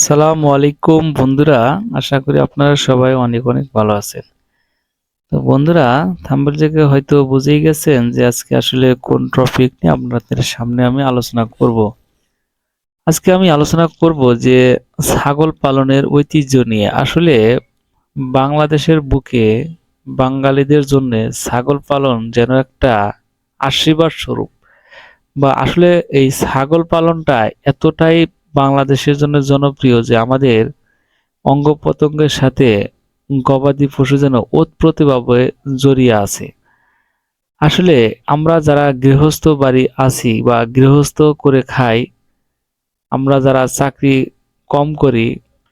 আসসালামু আলাইকুম বন্ধুরা। আশা করি আপনারা সবাই অনেক অনেক ভালো আছেন। তো বন্ধুরা, থাম্বনেল থেকে হয়তো বুঝেই গেছেন যে আজকে আসলে কোন টপিক নিয়ে আপনাদের সামনে আমি আলোচনা করব। আজকে আমি আলোচনা করব যে ছাগল পালনের ঐতিহ্য নিয়ে। আসলে বাংলাদেশের বুকে বাঙালিদের জন্য ছাগল পালন যেন একটা আশীর্বাদ স্বরূপ। বা আসলে এই ছাগল পালনটা এতটাই বাংলাদেশের জন্য জনপ্রিয় যে আমাদের অঙ্গ-প্রত্যঙ্গের সাথে গবাদি পশু যেন ওতপ্রোতভাবে জড়িয়ে আছে। আসলে আমরা যারা গৃহস্থ বাড়ি আছি বা গৃহস্থ করে খাই, আমরা যারা চাকরি কম করি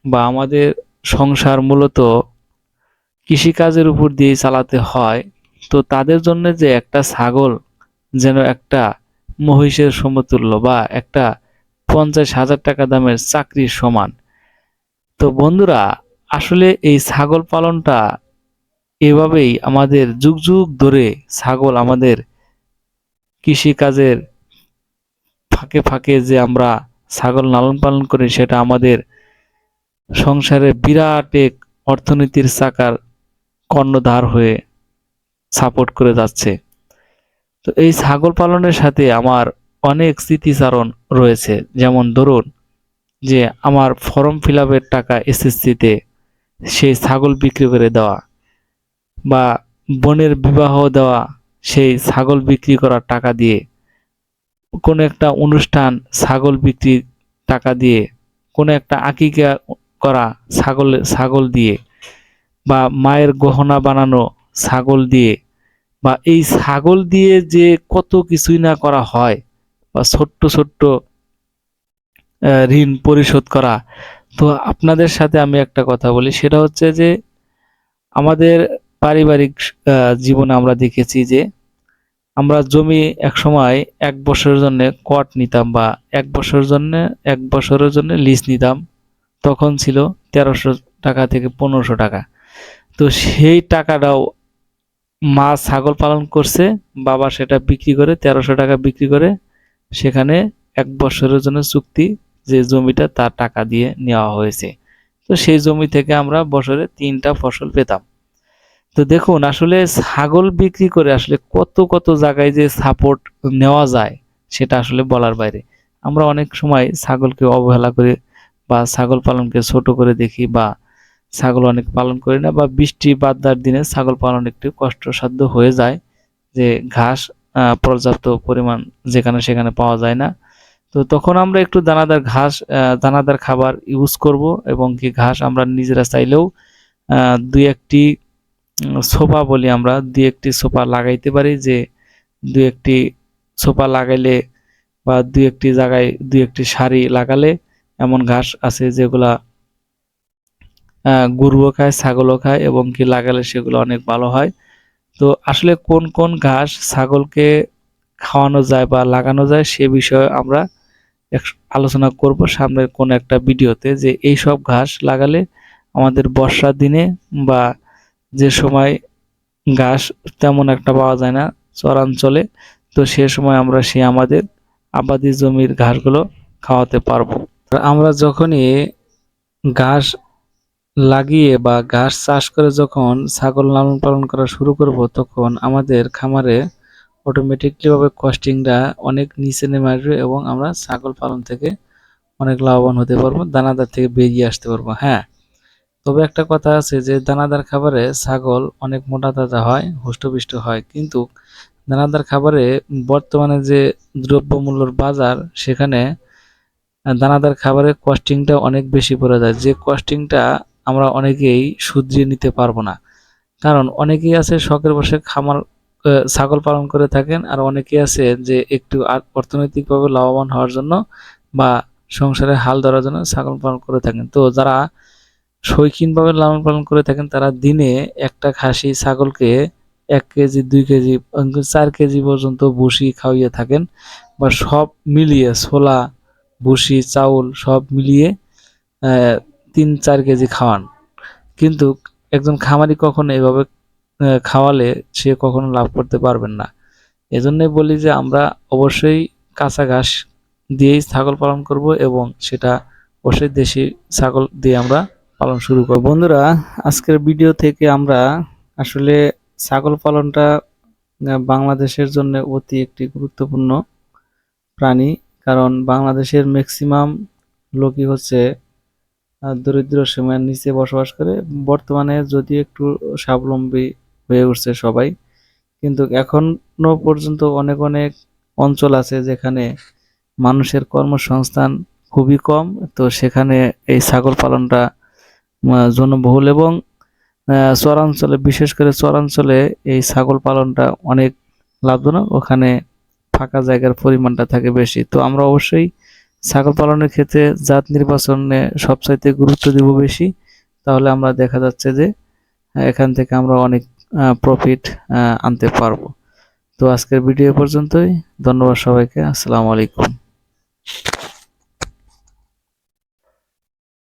বা আমাদের সংসার মূলত কৃষিকাজের উপর দিয়ে চালাতে হয়, তো তাদের জন্য যে একটা ছাগল যেন একটা মহিষের সমতুল্য বা একটা ৫০,০০০ টাকা দামের চাকরির সমান। তো বন্ধুরা, আসলে এই ছাগল পালনটা এভাবেই আমাদের যুগ যুগ ধরে ছাগল আমাদের কৃষিকাজের ফাঁকে ফাঁকে যে আমরা ছাগল লালন পালন করি, সেটা আমাদের সংসারে বিরাট এক অর্থনীতির চাকার কর্ণধার হয়ে সাপোর্ট করে যাচ্ছে। তো এই ছাগল পালনের সাথে আমার অনেক স্মৃতিচারণ রয়েছে। যেমন ধরুন যে আমার ফর্ম ফিল আপের টাকা এসএসসিতে সেই ছাগল বিক্রি করে দেওয়া, বা বোনের বিবাহ দেওয়া সেই ছাগল বিক্রি করার টাকা দিয়ে, কোনো একটা অনুষ্ঠান ছাগল বিক্রির টাকা দিয়ে, কোনো একটা আকিকা করা ছাগল দিয়ে, বা মায়ের গহনা বানানো ছাগল দিয়ে, বা এই ছাগল দিয়ে যে কত কিছুই না করা হয়, বা ছোট্ট ছোট্ট ঋণ পরিশোধ করা। তো আপনাদের সাথে আমি একটা কথা বলি, সেটা হচ্ছে যে আমাদের পারিবারিক জীবনে আমরা দেখেছি যে আমরা জমি একসময় ১ বছরের জন্য কট নিতাম, বা ১ বছরের জন্য ১ বছরের জন্য লিজ নিতাম। তখন ছিল ১৩০০ টাকা থেকে ১৫০০ টাকা। তো সেই টাকাটাও মা ছাগল পালন করছে, বাবা সেটা বিক্রি করে ১৩০০ টাকা বিক্রি করে সেখানে ১ বছরের জন্য চুক্তি, যে জমিটা তার টাকা দিয়ে নেওয়া হয়েছে। তো সেই জমি থেকে আমরা বছরে ৩টা ফসল পেতাম। তো দেখুন আসলে ছাগল বিক্রি করে আসলে কত কত জায়গায় যে সাপোর্ট নেওয়া যায়, সেটা আসলে বলার বাইরে। আমরা অনেক সময় ছাগলকে অবহেলা করে বা ছাগল পালনকে ছোট করে দেখি, বা ছাগল অনেক পালন করি না, বা বৃষ্টি বাদলার দিনে ছাগল পালন একটু কষ্টসাধ্য হয়ে যায়, যে ঘাস পর্যাপ্ত পরিমাণ যেখানে সেখানে পাওয়া যায় না। তো তখন আমরা একটু দানাদার ঘাস, দানাদার খাবার ইউজ করব, এবং কি ঘাস আমরা নিজেরা চাইলেও ২-১টি সোফা বলি আমরা, ২-১টি সোফা লাগাইতে পারি, যে ২-১টি সোফা লাগাইলে বা ২-১টি জায়গায় ২-১টি সারি লাগালে এমন ঘাস আছে যেগুলা গরুও খায়, ছাগলও খায়, এবং কি লাগালে সেগুলো অনেক ভালো হয়। তো আসলে কোন কোন ঘাস ছাগলকে খাওয়ানো যায় বা লাগানো যায় সে বিষয়ে আমরা আলোচনা করব সামনের কোন একটা ভিডিওতে, যে এই সব ঘাস লাগালে আমাদের বর্ষার দিনে বা যে সময় ঘাস তেমন একটা পাওয়া যায় না চরাঞ্চলে, তো সে সময় আমরা আমাদের আবাদি জমির ঘাসগুলো খাওয়াতে পারবো। আমরা যখনই ঘাস লাগিয়ে বা ঘাস চাষ করে যখন ছাগল লালন পালন করা শুরু করব, তখন আমাদের খামারে অটোমেটিকলি ভাবে কস্টিংটা অনেক নিচে নেমে আসবে, এবং আমরা ছাগল পালন থেকে অনেক লাভবান হতে পারবো, দানাদার থেকে বেরিয়ে আসতে পারবো। হ্যাঁ, তবে একটা কথা আছে যে দানাদার খাবারে ছাগল অনেক মোটা তাজা হয়, হুষ্টপুষ্ট হয়, কিন্তু দানাদার খাবারে বর্তমানে যে দ্রব্যমূল্যের বাজার, সেখানে দানাদার খাবারের কস্টিংটা অনেক বেশি পড়ে যায়, যে কস্টিংটা আমরা অনেকেই শুধরিয়ে নিতে পারবো না। কারণ অনেকেই আছে শখের বশে খামার ছাগল পালন করে থাকেন, আর অনেকেই আছে যে একটু অর্থনৈতিকভাবে লাভবান হওয়ার জন্য বা সংসারে হাল ধরার জন্য ছাগল পালন করে থাকেন। তো যারা শৌখিনভাবে লালন পালন করে থাকেন, তারা দিনে একটা খাসি ছাগলকে ১ কেজি ২ কেজি ৪ কেজি পর্যন্ত ভুসি খাওয়িয়ে থাকেন, বা সব মিলিয়ে ছোলা, ভুসি, চাউল সব মিলিয়ে ৩-৪ কেজি খাওয়ান। কিন্তু একজন খামারি কখনো এভাবে খাওয়ালে সে কখনো লাভ করতে পারবেন না। এজন্যই বলি যে আমরা অবশ্যই কাঁচা ঘাস দিয়েই ছাগল পালন করব, এবং সেটা অবশ্যই দেশি ছাগল দিয়ে আমরা পালন শুরু করব। বন্ধুরা, আজকের ভিডিও থেকে আমরা আসলে ছাগল পালনটা বাংলাদেশের জন্য অতি একটি গুরুত্বপূর্ণ প্রাণী। কারণ বাংলাদেশের ম্যাক্সিমাম লোকই হচ্ছে দরিদ্র সীমার নিচে বসবাস করে। বর্তমানে যদিও একটু স্বাবলম্বী হয়ে উঠছে সবাই, কিন্তু এখনো পর্যন্ত অনেক অনেক অঞ্চল আছে যেখানে মানুষের কর্মসংস্থান খুবই কম। তো সেখানে এই ছাগল পালনটা জনবহুল, এবং চরাঞ্চলে, বিশেষ করে চরাঞ্চলে এই ছাগল পালনটা অনেক লাভজনক। ওখানে ফাঁকা জায়গার পরিমাণটা থাকে বেশি। তো আমরা অবশ্যই ছাগল পালনের ক্ষেত্রে জাত নির্বাচনে সবচাইতে গুরুত্ব দিব বেশি। তাহলে আমরা দেখা যাচ্ছে যে এখান থেকে আমরা অনেক প্রফিট আনতে পারবো। তো আজকের ভিডিও পর্যন্তই। ধন্যবাদ সবাইকে। আসসালামু আলাইকুম।